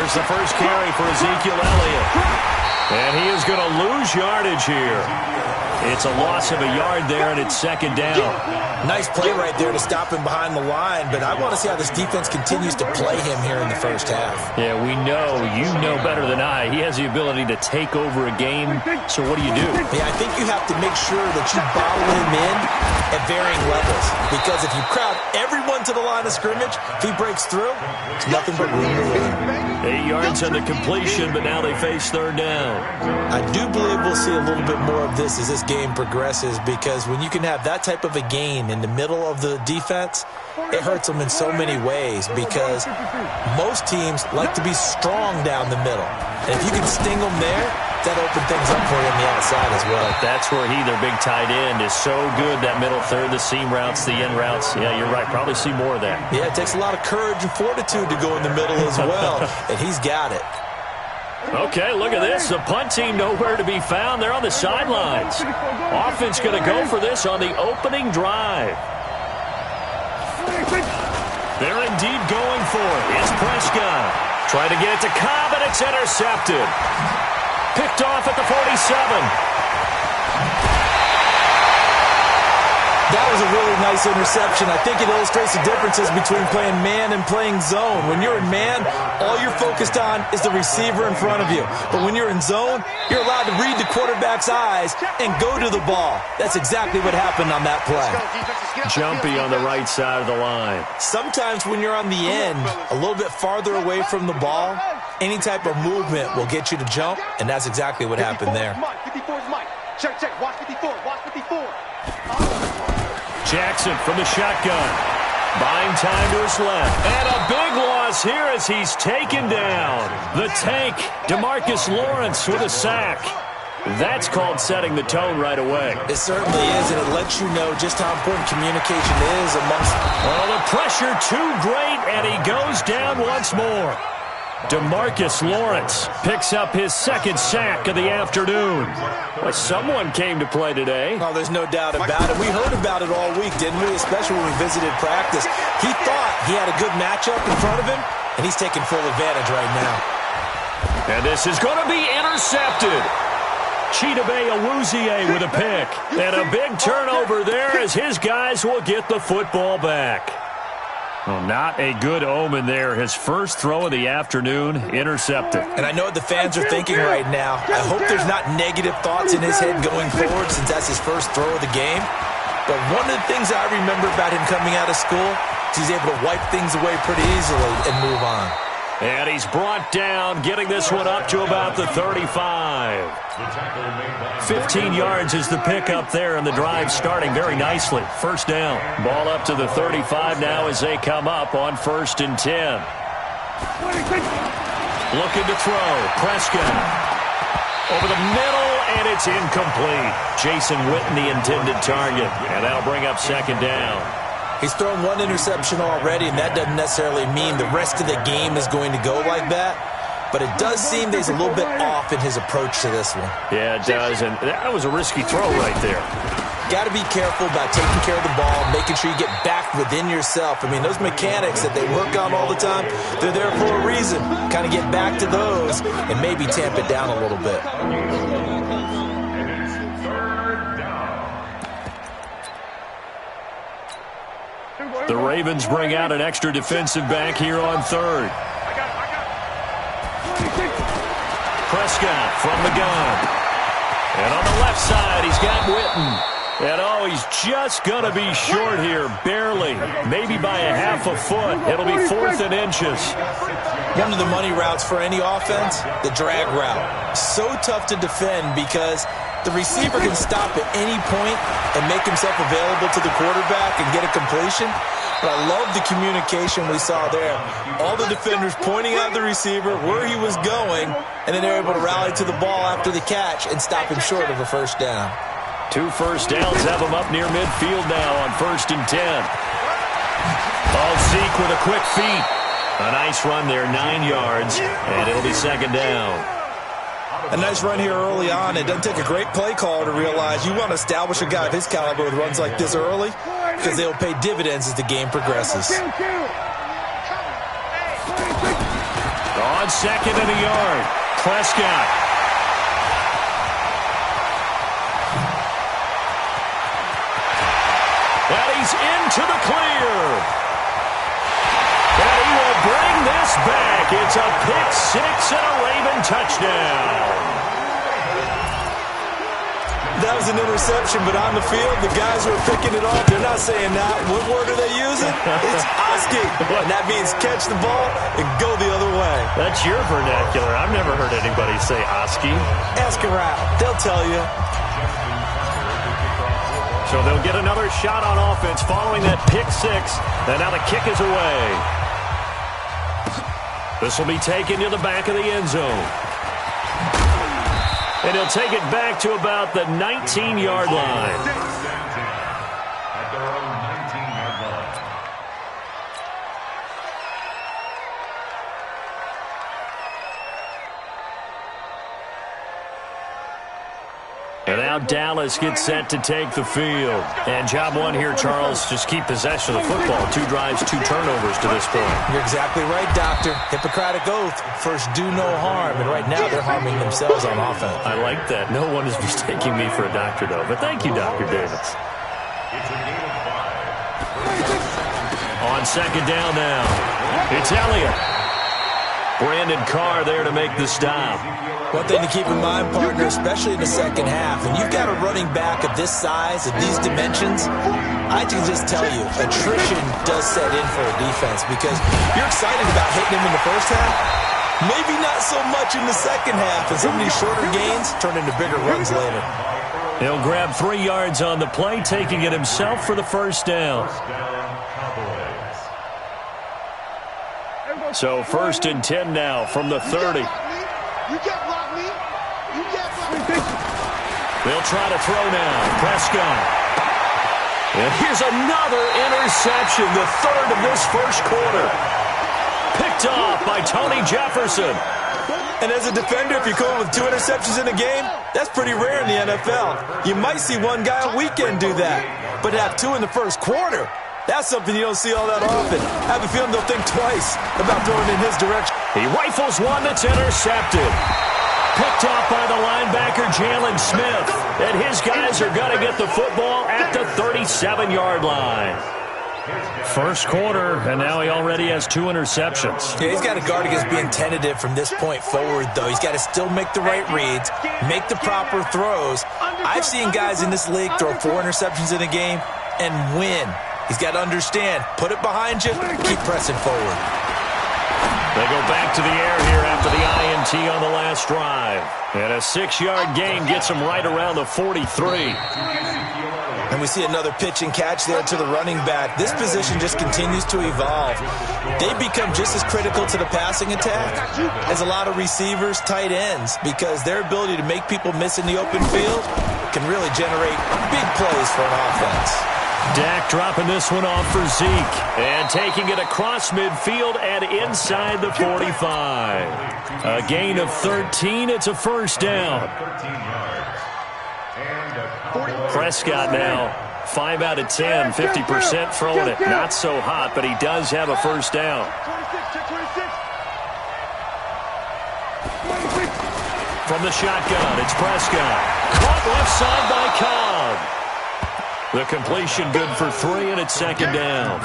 There's the first carry for Ezekiel Elliott. And he is going to lose yardage here. It's a loss of a yard there, and it's second down. Nice play right there to stop him behind the line, but I want to see how this defense continues to play him here in the first half. Yeah, we know. You know better than I. He has the ability to take over a game, so what do? Yeah, I think you have to make sure that you bottle him in at varying levels, because if you crowd everyone to the line of scrimmage, if he breaks through, it's nothing but room to win. 8 yards on the completion, but now they face third down. I do believe we'll see a little bit more of this as this game progresses, because when you can have that type of a gain in the middle of the defense, it hurts them in so many ways, because most teams like to be strong down the middle. And if you can sting them there, that opens things up for you on the outside as well. But that's where their big tight end, is so good, that middle third, the seam routes, the in routes. Yeah, you're right. Probably see more of that. Yeah, it takes a lot of courage and fortitude to go in the middle as well, and he's got it. Okay, look at this. The punt team nowhere to be found. They're on the sidelines. Offense going to go for this on the opening drive. They're indeed going for it. It's Prescott. Trying to get it to Cobb, and it's intercepted. Picked off at the 47. That was a really nice interception. I think it illustrates the differences between playing man and playing zone. When you're in man, all you're focused on is the receiver in front of you. But when you're in zone, you're allowed to read the quarterback's eyes and go to the ball. That's exactly what happened on that play. Jumpy on the right side of the line. Sometimes when you're on the end, a little bit farther away from the ball, any type of movement will get you to jump, and that's exactly what happened there. 54 is Mike. Check, watch 54, watch 54. Jackson from the shotgun. Buying time to his left. And a big loss here as he's taken down. The tank, DeMarcus Lawrence with a sack. That's called setting the tone right away. It certainly is, and it lets you know just how important communication is amongst... Well, the pressure too great, and he goes down once more. DeMarcus Lawrence picks up his second sack of the afternoon. Well, someone came to play today. Oh, there's no doubt about it. We heard about it all week, didn't we? Especially when we visited practice. He thought he had a good matchup in front of him, and he's taking full advantage right now. And this is going to be intercepted. Chidobe Awuzie with a pick. And a big turnover there as his guys will get the football back. Well, not a good omen there. His first throw of the afternoon, intercepted. And I know what the fans are thinking right now. I hope there's not negative thoughts in his head going forward, since that's his first throw of the game. But one of the things I remember about him coming out of school is he's able to wipe things away pretty easily and move on. And he's brought down, getting this one up to about the 35. 15 yards is the pickup there, and the drive starting very nicely. First down. Ball up to the 35 now as they come up on 1st and 10. Looking to throw. Prescott. Over the middle, and it's incomplete. Jason Witten, the intended target. And that'll bring up second down. He's thrown one interception already, and that doesn't necessarily mean the rest of the game is going to go like that. But it does seem that he's a little bit off in his approach to this one. Yeah, it does, and that was a risky throw right there. Got to be careful about taking care of the ball, making sure you get back within yourself. I mean, those mechanics that they work on all the time, they're there for a reason. Kind of get back to those and maybe tamp it down a little bit. The Ravens bring out an extra defensive back here on third. Prescott from the gun. And on the left side, he's got Witten. And, oh, he's just going to be short here, barely. Maybe by a half a foot. It'll be 4th and inches. One of the money routes for any offense, the drag route. So tough to defend because the receiver can stop at any point and make himself available to the quarterback and get a completion. But I love the communication we saw there. All the defenders pointing at the receiver where he was going, and then they're able to rally to the ball after the catch and stop him short of a first down. 2 first downs have him up near midfield now on 1st and 10. Oh, Zeke with a quick feet. A nice run there, 9 yards, and it'll be second down. A nice run here early on. It doesn't take a great play call to realize you want to establish a guy of his caliber with runs like this early because they'll pay dividends as the game progresses. On on 2nd and a yard. Prescott. And he's into the clear. And he will bring this back. It's a pick six and a Raven touchdown. That was an interception, but on the field, the guys who are picking it off, they're not saying that. What word are they using? It's Oski. And that means catch the ball and go the other way. That's your vernacular. I've never heard anybody say Oski. Ask around. They'll tell you. So they'll get another shot on offense following that pick six. And now the kick is away. This will be taken to the back of the end zone. And he'll take it back to about the 19-yard line. And now Dallas gets set to take the field. And job one here, Charles, just keep possession of the football. 2 drives, 2 turnovers to this point. You're exactly right, Doctor. Hippocratic oath. First, do no harm. And right now, they're harming themselves on offense. I like that. No one is mistaking me for a doctor, though. But thank you, Dr. Davis. On 2nd down now. It's Elliott. Brandon Carr there to make the stop. One thing to keep in mind, partner, especially in the second half, when you've got a running back of this size, of these dimensions, I can just tell you, attrition does set in for a defense because you're excited about hitting him in the first half. Maybe not so much in the second half, and some of these shorter gains turn into bigger runs later. He'll grab 3 yards on the play, taking it himself for the first down. So 1st and 10 now from the 30. They'll try to throw now. Prescott. And here's another interception, the 3rd of this first quarter. Picked off by Tony Jefferson. And as a defender, if you come with 2 interceptions in a game, that's pretty rare in the NFL. You might see one guy a weekend do that. But to have 2 in the first quarter, that's something you don't see all that often. I have a feeling they'll think twice about throwing in his direction. He rifles one that's intercepted. Picked off by the linebacker, Jalen Smith. And his guys are going to get the football at the 37-yard line. First quarter, and now he already has 2 interceptions. Yeah, he's got to guard against being tentative from this point forward, though. He's got to still make the right reads, make the proper throws. I've seen guys in this league throw 4 interceptions in a game and win. He's got to understand, put it behind you, keep pressing forward. They go back to the air here after the INT on the last drive. And a 6-yard gain gets them right around the 43. And we see another pitch and catch there to the running back. This position just continues to evolve. They become just as critical to the passing attack as a lot of receivers, tight ends, because their ability to make people miss in the open field can really generate big plays for an offense. Dak dropping this one off for Zeke. And taking it across midfield and inside the 45. A gain of 13. It's a first down. Prescott now, 5 out of 10, 50% throwing it. Not so hot, but he does have a first down. From the shotgun, it's Prescott. Caught left side by Cobb. The completion good for 3, and it's 2nd down.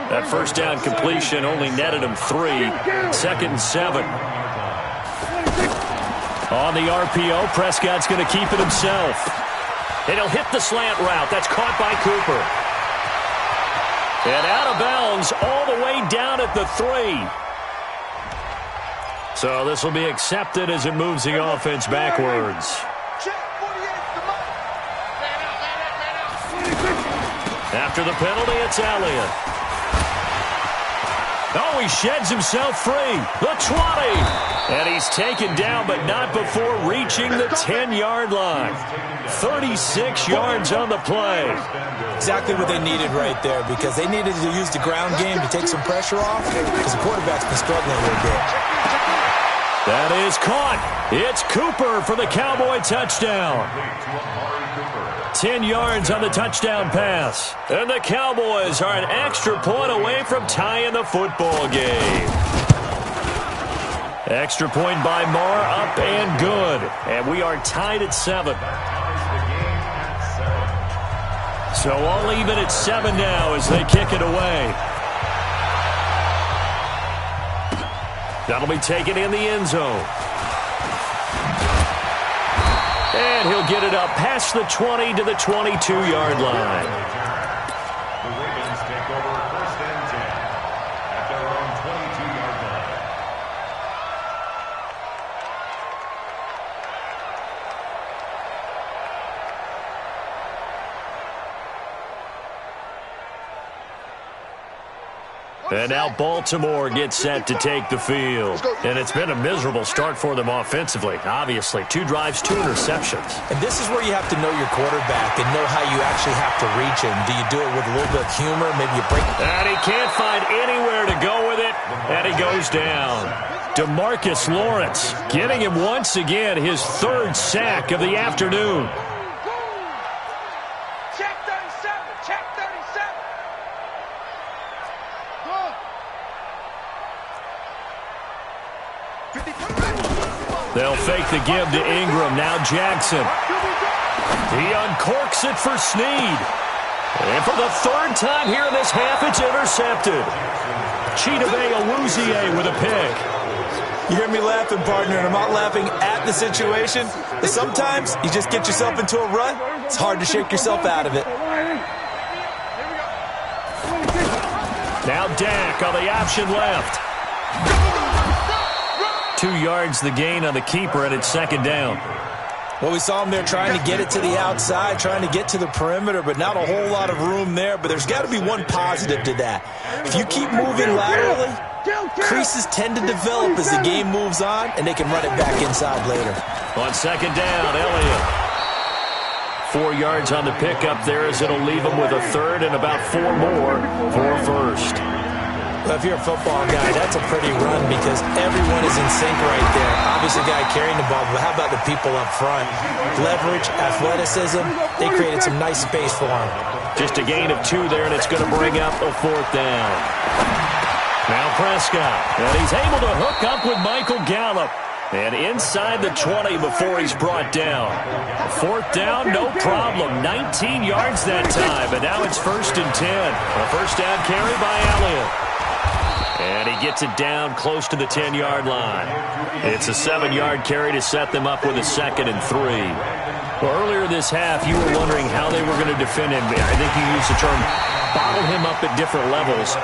That first down completion only netted him 3. 2nd and 7. On the RPO, Prescott's going to keep it himself. And he'll hit the slant route. That's caught by Cooper. And out of bounds all the way down at the 3. So this will be accepted as it moves the offense backwards. After the penalty, it's Elliott. Oh, he sheds himself free. The 20. And he's taken down, but not before reaching the 10-yard line. 36 yards on the play. Exactly what they needed right there, because they needed to use the ground game to take some pressure off, because the quarterback's been struggling a little bit. That is caught. It's Cooper for the Cowboy touchdown. 10 yards on the touchdown pass. And the Cowboys are an extra point away from tying the football game. Extra point by Marr, up and good. And we are tied at 7. So all even at 7 now as they kick it away. That'll be taken in the end zone. And he'll get it up past the 20 to the 22-yard line. The Ravens take over 1st and 10 at their own 22-yard line. And now Baltimore gets set to take the field. And it's been a miserable start for them offensively. Obviously, 2 drives, 2 interceptions. And this is where you have to know your quarterback and know how you actually have to reach him. Do you do it with a little bit of humor? Maybe you break it. And he can't find anywhere to go with it. And he goes down. DeMarcus Lawrence getting him once again his 3rd sack of the afternoon. Check 37. Check 37. They'll fake the give to Ingram. Now Jackson. He uncorks it for Snead. And for the 3rd time here in this half, it's intercepted. Chidobe with a pick. You hear me laughing, partner, and I'm not laughing at the situation. But sometimes you just get yourself into a rut. It's hard to shake yourself out of it. Now Dak on the option left. 2 yards the gain on the keeper, and it's 2nd down. Well, we saw him there trying to get it to the outside, trying to get to the perimeter, but not a whole lot of room there. But there's got to be one positive to that. If you keep moving laterally, creases tend to develop as the game moves on, and they can run it back inside later. On 2nd down, Elliott. 4 yards on the pickup there as it'll leave him with a 3rd and about 4 more for a 1st. Well, if you're a football guy, that's a pretty run because everyone is in sync right there. Obviously, the guy carrying the ball, but how about the people up front? Leverage, athleticism, they created some nice space for him. Just a gain of 2 there, and it's going to bring up a 4th down. Now Prescott, and he's able to hook up with Michael Gallup. And inside the 20 before he's brought down. 4th down, no problem. 19 yards that time, and now it's 1st and 10. A 1st down carry by Elliott. And he gets it down close to the 10-yard line. It's a 7-yard carry to set them up with a 2nd and 3. Well, earlier this half, you were wondering how they were going to defend him. I think you used the term bottle him up at different levels.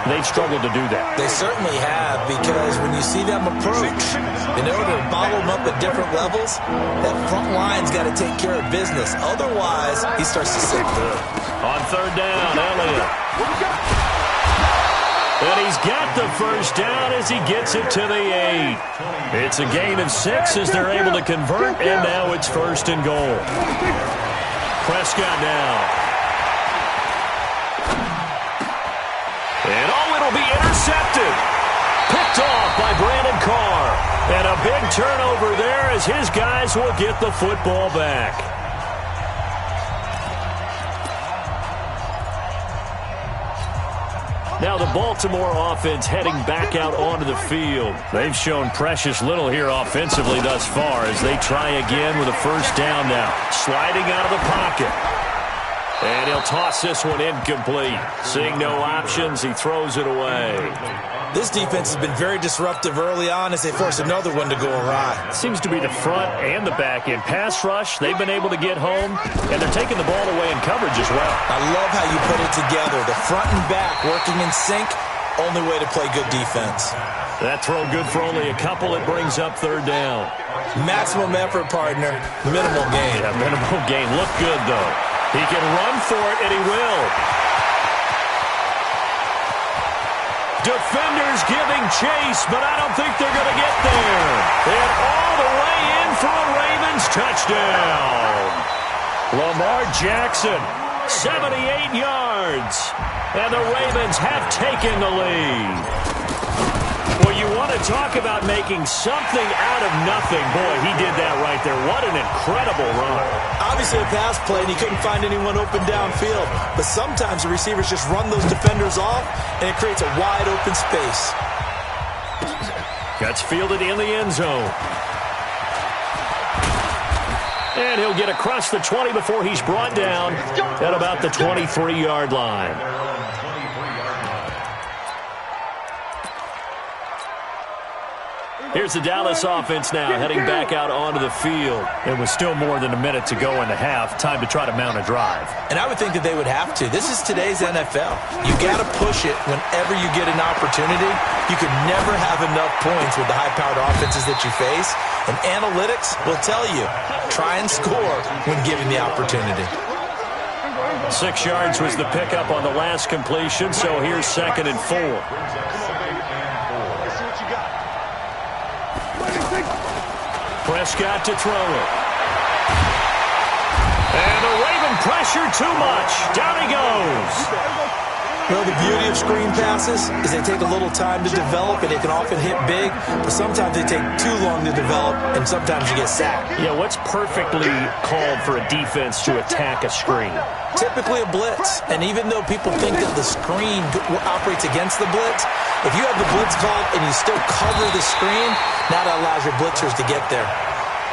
They've struggled to do that. They certainly have, because when you see them approach, in order to bottle them up at different levels, that front line's got to take care of business. Otherwise, he starts to slip through. On 3rd down, Elliott. And he's got the 1st down as he gets it to the 8. It's a gain of 6 as they're able to convert, and now it's 1st and goal. Prescott now. And it'll be intercepted. Picked off by Brandon Carr. And a big turnover there as his guys will get the football back. Now the Baltimore offense heading back out onto the field. They've shown precious little here offensively thus far as they try again with a 1st down now. Sliding out of the pocket. And he'll toss this one incomplete. Seeing no options, he throws it away. This defense has been very disruptive early on as they force another one to go awry. Seems to be the front and the back end. Pass rush, they've been able to get home, and they're taking the ball away in coverage as well. I love how you put it together. The front and back working in sync, only way to play good defense. That throw good for only a couple. It brings up 3rd down. Maximum effort, partner. Minimal gain. Yeah, minimal gain. Look good, though. He can run for it, and he will. Defenders giving chase, but I don't think they're going to get there. And all the way in for a Ravens touchdown. Lamar Jackson, 78 yards. And the Ravens have taken the lead. Well, you want to talk about making something out of nothing. Boy, he did that right there. What an incredible run. Obviously a pass play, and he couldn't find anyone open downfield. But sometimes the receivers just run those defenders off, and it creates a wide open space. Gets fielded in the end zone. And he'll get across the 20 before he's brought down at about the 23-yard line. Here's the Dallas offense now, heading back out onto the field. It was still more than a minute to go in the half. Time to try to mount a drive. And I would think that they would have to. This is today's NFL. You got to push it whenever you get an opportunity. You can never have enough points with the high-powered offenses that you face. And analytics will tell you, try and score when given the opportunity. 6 yards was the pickup on the last completion, so here's 2nd and 4. Prescott to throw it. And the Raven pressure too much. Down he goes. Well, the beauty of screen passes is they take a little time to develop, and they can often hit big, but sometimes they take too long to develop, and sometimes you get sacked. Yeah, what's perfectly called for a defense to attack a screen? Typically a blitz, and even though people think that the screen operates against the blitz, if you have the blitz called and you still cover the screen, now that allows your blitzers to get there.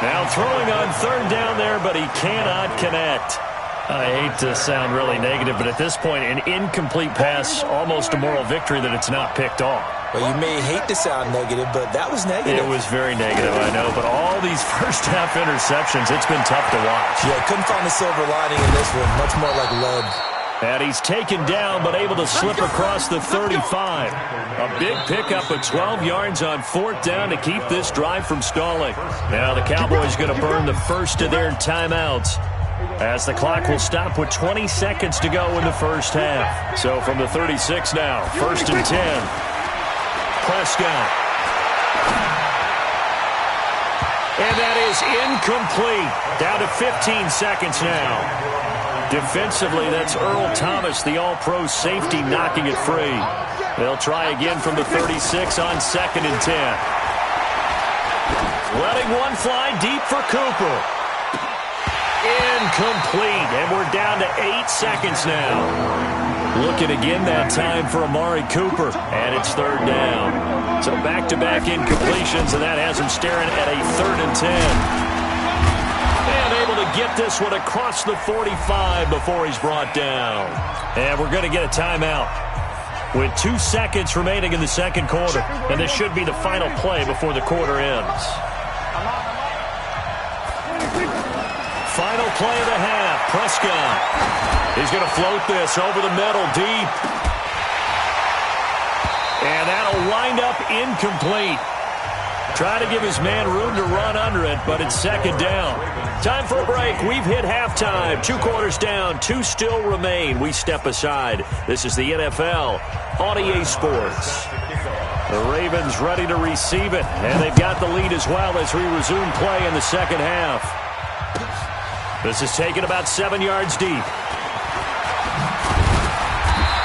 Now throwing on 3rd down there, but he cannot connect. I hate to sound really negative, but at this point, an incomplete pass, almost a moral victory that it's not picked off. Well, you may hate to sound negative, but that was negative. It was very negative, I know, but all these first-half interceptions, it's been tough to watch. Yeah, couldn't find a silver lining in this one, much more like lead. And he's taken down, but able to slip across the 35. A big pickup of 12 yards on 4th down to keep this drive from stalling. Now the Cowboys going to burn the first of their timeouts, as the clock will stop with 20 seconds to go in the first half. So from the 36 now, 1st and 10. Prescott. And that is incomplete. Down to 15 seconds now. Defensively, that's Earl Thomas, the all-pro safety, knocking it free. They'll try again from the 36 on 2nd and 10. Letting one fly deep for Cooper. Incomplete, and we're down to 8 seconds now. Looking again that time for Amari Cooper, and it's 3rd down. So back-to-back incompletions, and that has him staring at a 3rd and 10. And able to get this one across the 45 before he's brought down. And we're going to get a timeout with 2 seconds remaining in the second quarter. And this should be the final play before the quarter ends. Final play of the half. Prescott. He's going to float this over the middle deep. And that'll wind up incomplete. Try to give his man room to run under it, but it's 2nd down. Time for a break. We've hit halftime. 2 quarters down, 2 still remain. We step aside. This is the NFL on EA Sports. The Ravens ready to receive it, and they've got the lead as well as we resume play in the second half. This is taken about 7 yards deep.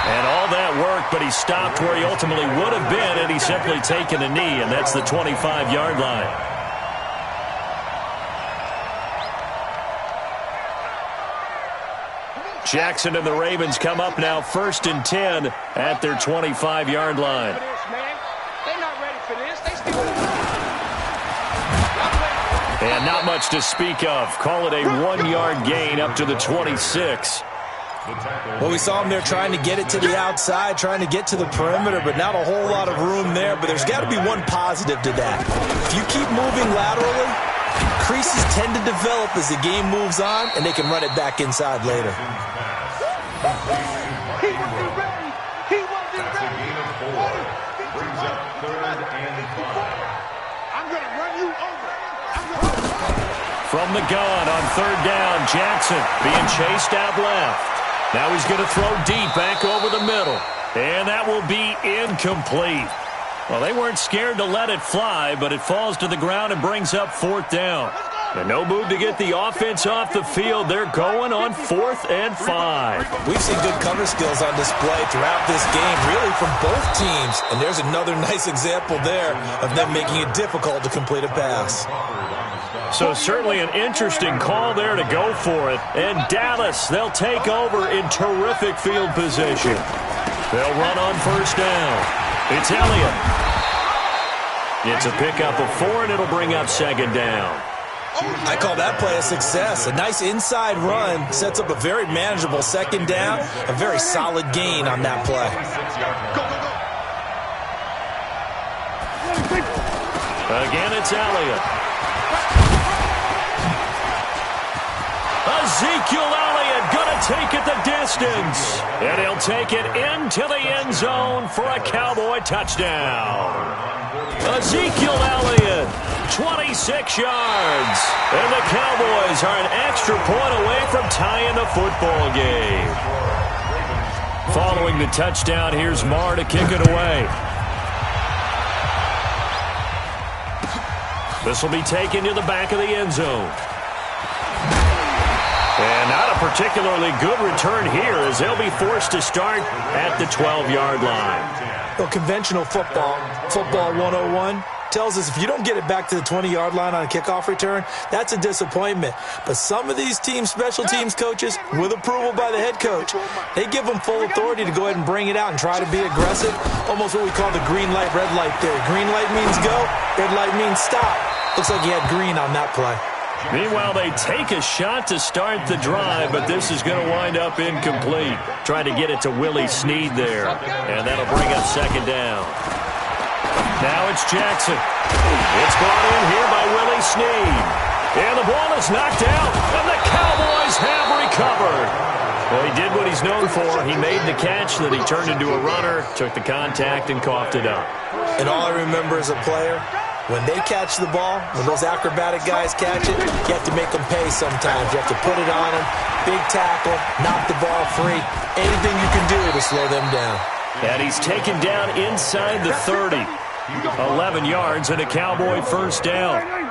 And all that work, but he stopped where he ultimately would have been, and he's simply taken a knee, and that's the 25-yard line. Jackson and the Ravens come up now 1st and 10 at their 25-yard line. And not much to speak of. Call it a 1-yard gain up to the 26. Well, we saw him there trying to get it to the outside, trying to get to the perimeter, but not a whole lot of room there. But there's got to be one positive to that. If you keep moving laterally, creases tend to develop as the game moves on, and they can run it back inside later. He wasn't ready. He wasn't ready. Brings up 3rd and 5. I'm going to run you over. From the gun on 3rd down, Jackson being chased out left. Now he's going to throw deep back over the middle. And that will be incomplete. Well, they weren't scared to let it fly, but it falls to the ground and brings up 4th down. And no move to get the offense off the field. They're going on 4th and 5. We've seen good cover skills on display throughout this game, really from both teams. And there's another nice example there of them making it difficult to complete a pass. So certainly an interesting call there to go for it. And Dallas, they'll take over in terrific field position. They'll run on 1st down. It's Elliott. It's a pickup of 4, and it'll bring up 2nd down. I call that play a success. A nice inside run sets up a very manageable 2nd down. A very solid gain on that play. Again, it's Elliott. Ezekiel Elliott going to take it the distance. And he'll take it into the end zone for a Cowboy touchdown. Ezekiel Elliott, 26 yards. And the Cowboys are an extra point away from tying the football game. Following the touchdown, here's Marr to kick it away. This will be taken to the back of the end zone. And not a particularly good return here as they'll be forced to start at the 12-yard line. Well, conventional football 101, tells us if you don't get it back to the 20-yard line on a kickoff return, that's a disappointment. But some of these special teams coaches, with approval by the head coach, they give them full authority to go ahead and bring it out and try to be aggressive. Almost what we call the green light, red light theory. Green light means go, red light means stop. Looks like he had green on that play. Meanwhile, they take a shot to start the drive, but this is going to wind up incomplete. Trying to get it to Willie Snead there, and that'll bring up 2nd down. Now it's Jackson. It's brought in here by Willie Snead. And the ball is knocked out, and the Cowboys have recovered. Well, he did what he's known for. He made the catch, then he turned into a runner, took the contact, and coughed it up. And all I remember as a player, when they catch the ball, when those acrobatic guys catch it, you have to make them pay sometimes. You have to put it on them, big tackle, knock the ball free. Anything you can do to slow them down. And he's taken down inside the 30. 11 yards and a Cowboy 1st down.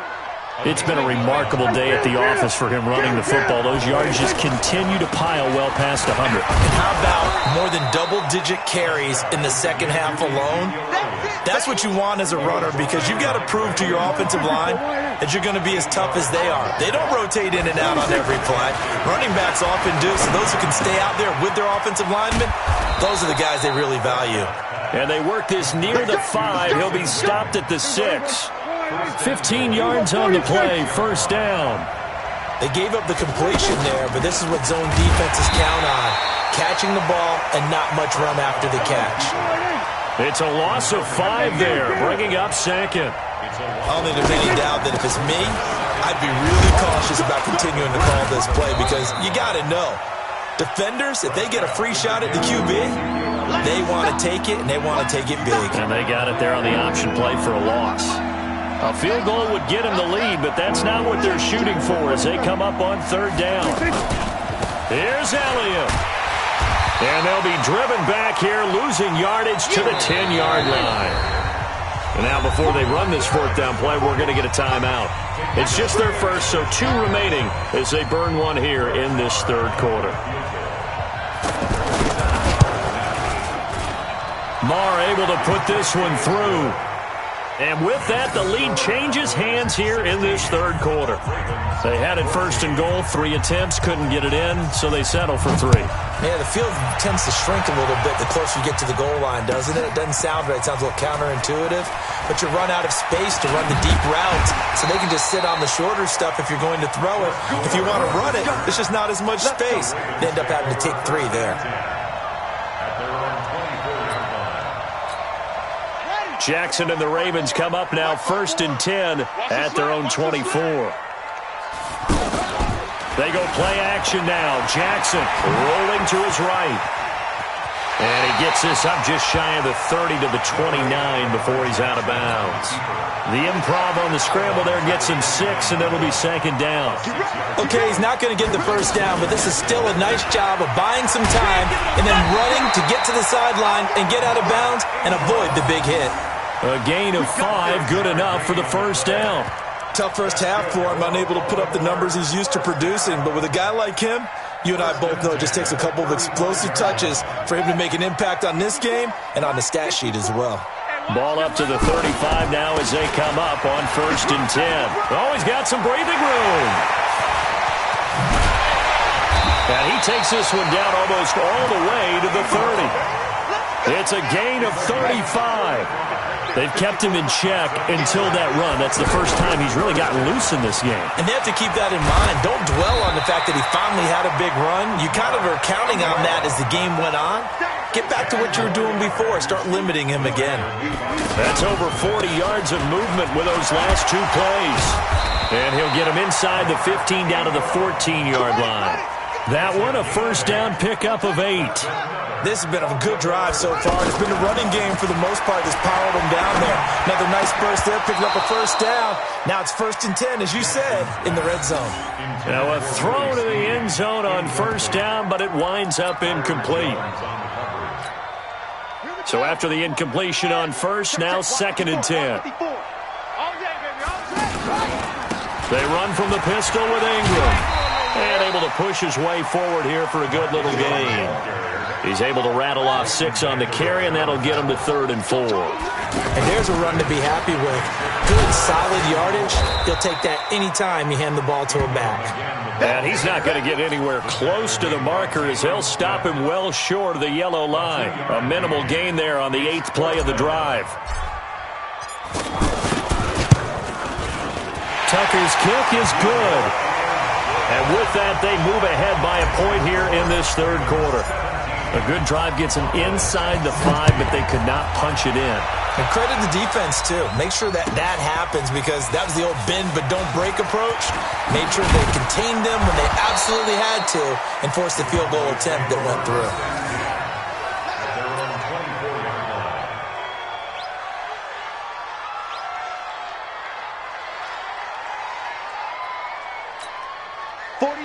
It's been a remarkable day at the office for him running the football. Those yards just continue to pile well past 100. And how about more than double-digit carries in the second half alone? That's what you want as a runner because you've got to prove to your offensive line that you're going to be as tough as they are. They don't rotate in and out on every play. Running backs often do, so those who can stay out there with their offensive linemen, those are the guys they really value. And they work this near the 5. He'll be stopped at the 6. 15 yards on the play, 1st down. They gave up the completion there, but this is what zone defenses count on. Catching the ball and not much run after the catch. It's a loss of 5 there, bringing up 2nd. I don't think there's any doubt that if it's me, I'd be really cautious about continuing to call this play because you got to know. Defenders, if they get a free shot at the QB, they want to take it, and they want to take it big. And they got it there on the option play for a loss. A field goal would get them the lead, but that's not what they're shooting for as they come up on 3rd down. Here's Elliott. And they'll be driven back here, losing yardage to the 10-yard line. And now before they run this 4th down play, we're going to get a timeout. It's just their first, so 2 remaining as they burn one here in this 3rd quarter. Marr able to put this one through. And with that, the lead changes hands here in this 3rd quarter. They had it 1st and goal, 3 attempts, couldn't get it in, so they settle for 3. Yeah, the field tends to shrink a little bit the closer you get to the goal line, doesn't it? It doesn't sound right. It sounds a little counterintuitive. But you run out of space to run the deep routes, so they can just sit on the shorter stuff if you're going to throw it. If you want to run it, there's just not as much space. They end up having to take 3 there. Jackson and the Ravens come up now 1st and 10 at their own 24. They go play action now. Jackson rolling to his right. And he gets this up just shy of the 30 to the 29 before he's out of bounds. The improv on the scramble there gets him 6, and it'll be 2nd down. Okay, he's not going to get the 1st down, but this is still a nice job of buying some time and then running to get to the sideline and get out of bounds and avoid the big hit. A gain of 5, good enough for the 1st down. tough first half for him, unable to put up the numbers he's used to producing. But with a guy like him, you and I both know it just takes a couple of explosive touches for him to make an impact on this game and on the stat sheet as well. Ball up to the 35 now as they come up on 1st and 10. Oh, he's got some breathing room. And he takes this one down almost all the way to the 30. It's a gain of 35. They've kept him in check until that run. That's the first time he's really gotten loose in this game. And they have to keep that in mind. Don't dwell on the fact that he finally had a big run. You kind of are counting on that as the game went on. Get back to what you were doing before. Start limiting him again. That's over 40 yards of movement with those last 2 plays. And he'll get him inside the 15 down to the 14-yard line. That one, a first down pickup of 8. This has been a good drive so far. It's been a running game for the most part that's powered them down there. Another nice burst there, picking up a first down. Now it's 1st and 10, as you said, in the red zone. Now a throw to the end zone on first down, but it winds up incomplete. So after the incompletion on first, now 2nd and 10. They run from the pistol with Ingram. And able to push his way forward here for a good little gain. He's able to rattle off 6 on the carry, and that'll get him to 3rd and 4. And there's a run to be happy with. Good, solid yardage. He'll take that anytime you hand the ball to him back. And he's not going to get anywhere close to the marker as they'll stop him well short of the yellow line. A minimal gain there on the 8th play of the drive. Tucker's kick is good. And with that, they move ahead by a point here in this 3rd quarter. A good drive gets them inside the 5, but they could not punch it in. And credit the defense, too. Make sure that happens because that was the old bend but don't break approach. Made sure they contained them when they absolutely had to and forced the field goal attempt that went through.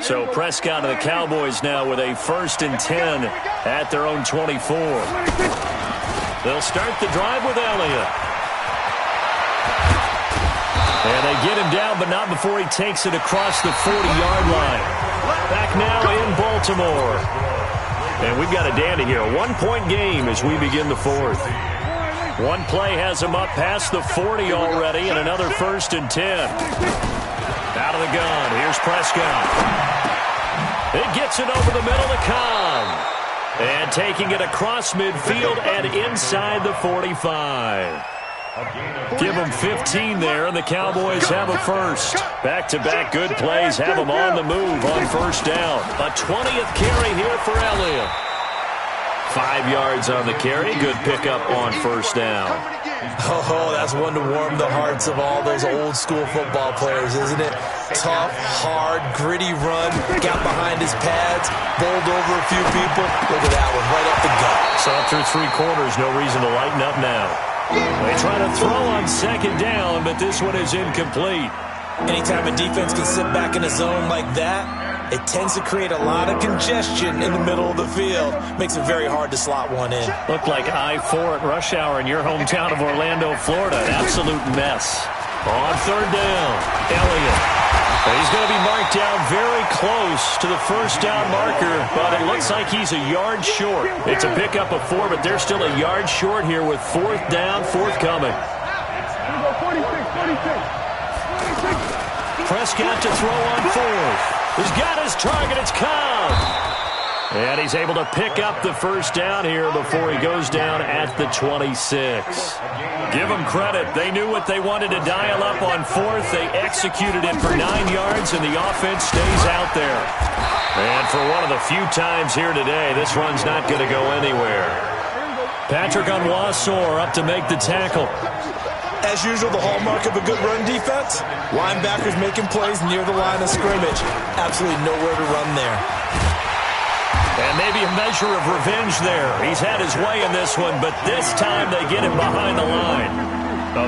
So Prescott and the Cowboys now with a 1st and 10 at their own 24. They'll start the drive with Elliott. And they get him down, but not before he takes it across the 40-yard line. Back now in Baltimore. And we've got a dandy here. A 1-point game as we begin the 4th. One play has him up past the 40 already, and another 1st and 10. Out of the gun. Here's Prescott. It gets it over the middle to Cobb. And taking it across midfield and inside the 45. Give them 15 there, and the Cowboys have a first. Back-to-back good plays have them on the move on first down. A 20th carry here for Elliott. 5 yards on the carry. Good pickup on first down. Oh, that's one to warm the hearts of all those old-school football players, isn't it? Tough, hard, gritty run, got behind his pads, bowled over a few people. Look at that one, right up the gut. So through 3 quarters, no reason to lighten up now. They try to throw on 2nd down, but this one is incomplete. Anytime a defense can sit back in a zone like that, it tends to create a lot of congestion in the middle of the field. Makes it very hard to slot one in. Looked like I-4 at rush hour in your hometown of Orlando, Florida. An absolute mess. On 3rd down, Elliott. He's going to be marked down very close to the first down marker, but it looks like he's a yard short. It's a pickup of 4, but they're still a yard short here with 4th down, forthcoming. Prescott to throw on 4th. He's got his target. It's Cobb. And he's able to pick up the first down here before he goes down at the 26. Give them credit. They knew what they wanted to dial up on 4th. They executed it for 9 yards, and the offense stays out there. And for one of the few times here today, this run's not going to go anywhere. Patrick Onwuasor up to make the tackle. As usual, the hallmark of a good run defense, linebackers making plays near the line of scrimmage. Absolutely nowhere to run there. And maybe a measure of revenge there. He's had his way in this one, but this time they get him behind the line.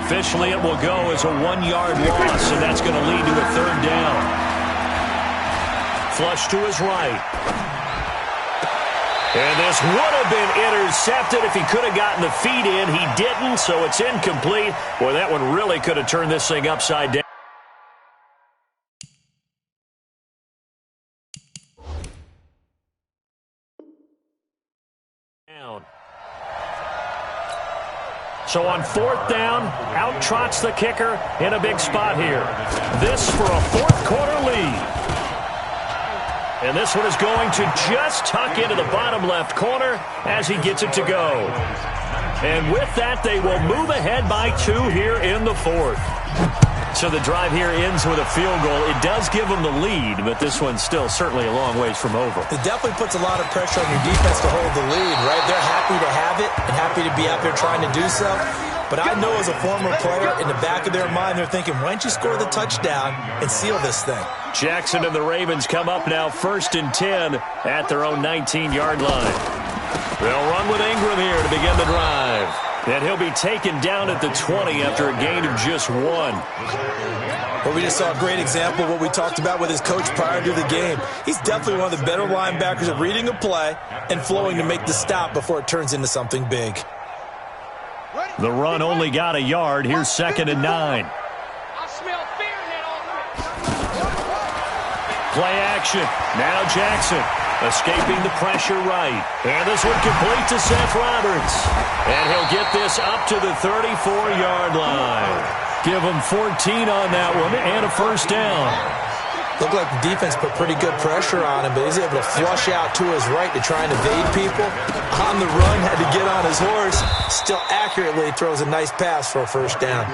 Officially, it will go as a 1-yard loss, and that's going to lead to a 3rd down. Flush to his right. And this would have been intercepted if he could have gotten the feet in. He didn't, so it's incomplete. Boy, that one really could have turned this thing upside down. So on 4th down, out trots the kicker in a big spot here. This for a 4th quarter lead. And this one is going to just tuck into the bottom left corner as he gets it to go. And with that, they will move ahead by 2 here in the 4th. So the drive here ends with a field goal. It does give them the lead, but this one's still certainly a long ways from over. It definitely puts a lot of pressure on your defense to hold the lead, right? They're happy to have it and happy to be out there trying to do so. But I know as a former player, in the back of their mind, they're thinking, why don't you score the touchdown and seal this thing? Jackson and the Ravens come up now 1st and 10 at their own 19-yard line. They'll run with Ingram here to begin the drive. And he'll be taken down at the 20 after a gain of just 1. Well, we just saw a great example of what we talked about with his coach prior to the game. He's definitely one of the better linebackers at reading a play and flowing to make the stop before it turns into something big. The run only got a yard. Here's 2nd and 9. I smell fear in that offense. Play action. Now Jackson escaping the pressure right. And this one complete to Seth Roberts. And he'll get this up to the 34-yard line. Give him 14 on that one and a 1st down. Looked like the defense put pretty good pressure on him, but he's able to flush out to his right to try and evade people. On the run, had to get on his horse. Still accurately throws a nice pass for a 1st down.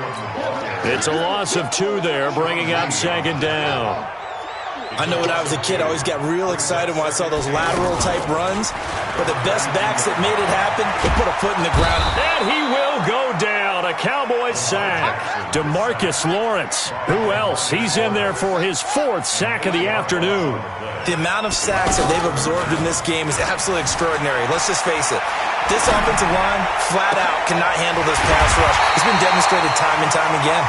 It's a loss of 2 there, bringing up 2nd down. I know when I was a kid, I always got real excited when I saw those lateral-type runs. But the best backs that made it happen, they put a foot in the ground. And he will go down. A Cowboys sack. DeMarcus Lawrence. Who else? He's in there for his 4th sack of the afternoon. The amount of sacks that they've absorbed in this game is absolutely extraordinary. Let's just face it. This offensive line, flat out, cannot handle this pass rush. It's been demonstrated time and time again.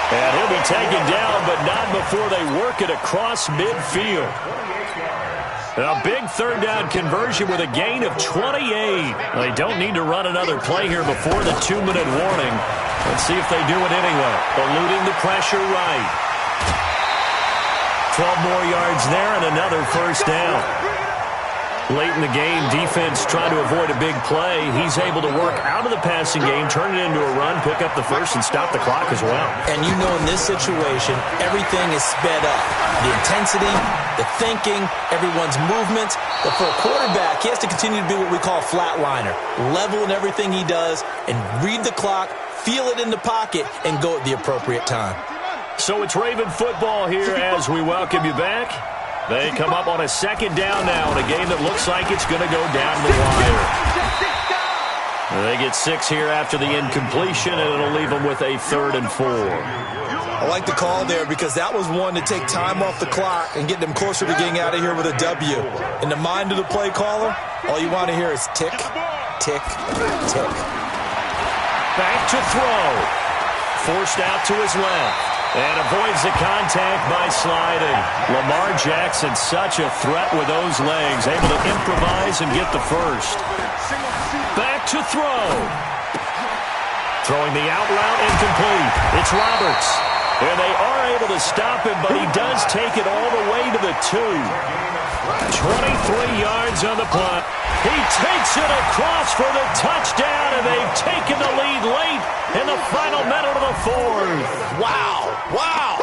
And he'll be taken down, but not before they work it across midfield. A big 3rd down conversion with a gain of 28. They don't need to run another play here before the 2-minute warning. Let's see if they do it anyway. Eluding the pressure right. 12 more yards there and another 1st down. Late in the game, defense trying to avoid a big play. He's able to work out of the passing game, turn it into a run, pick up the 1st, and stop the clock as well. And you know in this situation, everything is sped up. The intensity, the thinking, everyone's movements. But for a quarterback, he has to continue to be what we call a flatliner. Level in everything he does and read the clock, feel it in the pocket, and go at the appropriate time. So it's Raven football here as we welcome you back. They come up on a 2nd down now in a game that looks like it's going to go down the wire. They get 6 here after the incompletion, and it'll leave them with a 3rd and 4. I like the call there because that was one to take time off the clock and get them closer to getting out of here with a W. In the mind of the play caller, all you want to hear is tick, tick, tick. Back to throw. Forced out to his left. And avoids the contact by sliding. Lamar Jackson, such a threat with those legs. Able to improvise and get the 1st. Back to throw. Throwing the out route incomplete. It's Roberts. And they are able to stop him, but he does take it all the way to the 2. 23 yards on the plot. He takes it across for the touchdown, and they've taken the lead late in the final minute of the 4th. Wow. Wow.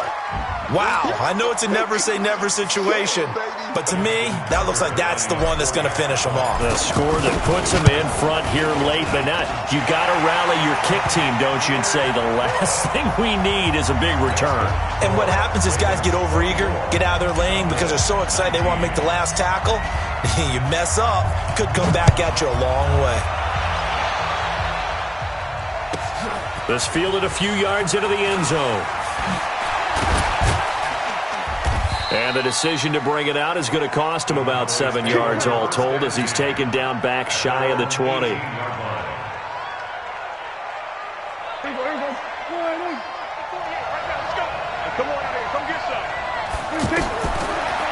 Wow. I know it's a never-say-never situation, but to me, that looks like that's the one that's going to finish them off. The score that puts them in front here late, but not. You got to rally your kick team, don't you, and say the last thing we need is a big return. And what happens is guys get overeager, get out of their lane because they're so excited they want to make the last tackle. You mess up, it could come back at you a long way. This fielded a few yards into the end zone. And the decision to bring it out is going to cost him about 7 yards all told as he's taken down back shy of the 20.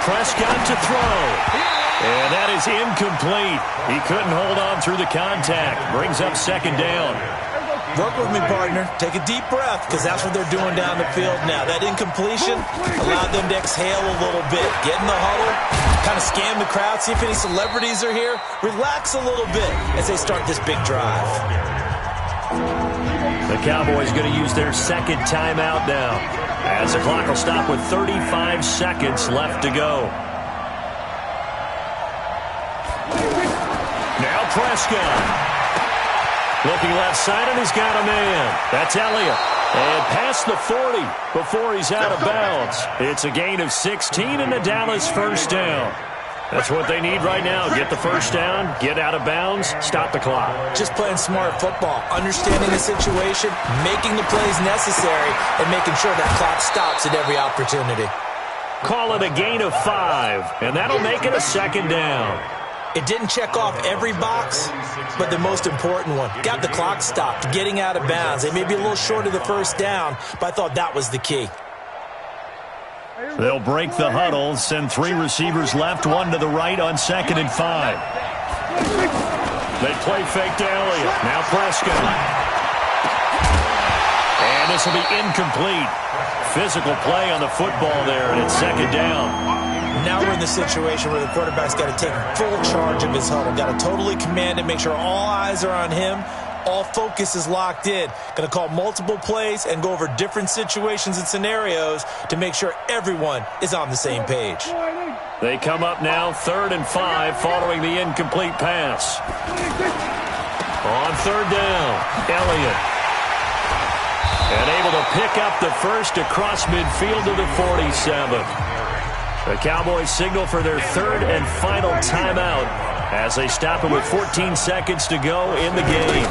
Prescott to throw. And that is incomplete. He couldn't hold on through the contact. Brings up 2nd down. Work with me, partner. Take a deep breath, because that's what they're doing down the field now. That incompletion allowed them to exhale a little bit. Get in the huddle, kind of scan the crowd, see if any celebrities are here. Relax a little bit as they start this big drive. The Cowboys going to use their second timeout now, as the clock will stop with 35 seconds left to go. Now Prescott. Looking left side, and he's got a man. That's Elliott. And past the 40 before he's out of bounds. It's a gain of 16 and a Dallas first down. That's what they need right now. Get the first down, get out of bounds, stop the clock. Just playing smart football, understanding the situation, making the plays necessary, and making sure that clock stops at every opportunity. Call it a gain of 5, and that'll make it a second down. It didn't check off every box, but the most important one. Got the clock stopped, getting out of bounds. They may be a little short of the first down, but I thought that was the key. They'll break the huddle, send 3 receivers left, 1 to the right on 2nd and 5. They play fake to Elliott. Now Prescott. And this will be incomplete. Physical play on the football there, and it's 2nd down. Now we're in the situation where the quarterback's got to take full charge of his huddle. Got to totally command it, make sure all eyes are on him. All focus is locked in. Going to call multiple plays and go over different situations and scenarios to make sure everyone is on the same page. They come up now 3rd and 5 following the incomplete pass. On 3rd down, Elliott. And able to pick up the first across midfield to the 47. The Cowboys signal for their 3rd and final timeout as they stop it with 14 seconds to go in the game.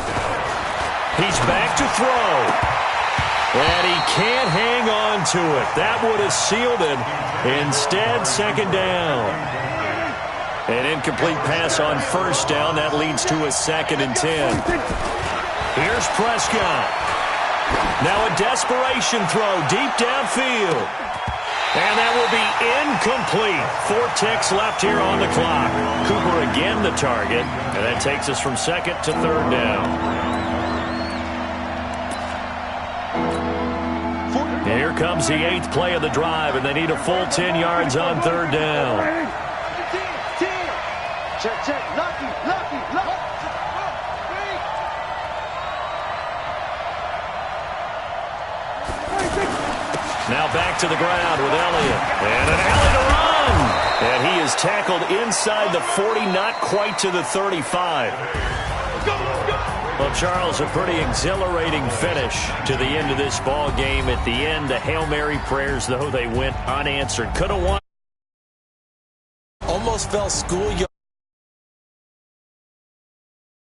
He's back to throw. And he can't hang on to it. That would have sealed it. Instead, 2nd down. An incomplete pass on 1st down. That leads to a 2nd and 10. Here's Prescott. Now a desperation throw deep downfield. And that will be incomplete. 4 ticks left here on the clock. Cooper again the target. And that takes us from 2nd to 3rd down. Here comes the 8th play of the drive, and they need a full 10 yards on 3rd down. Check. Lucky. Now back to the ground with Elliott. And an alley to run. And he is tackled inside the 40, not quite to the 35. Well, Charles, a pretty exhilarating finish to the end of this ball game. At the end, the Hail Mary prayers, though, they went unanswered. Could have won. Almost fell schoolyard.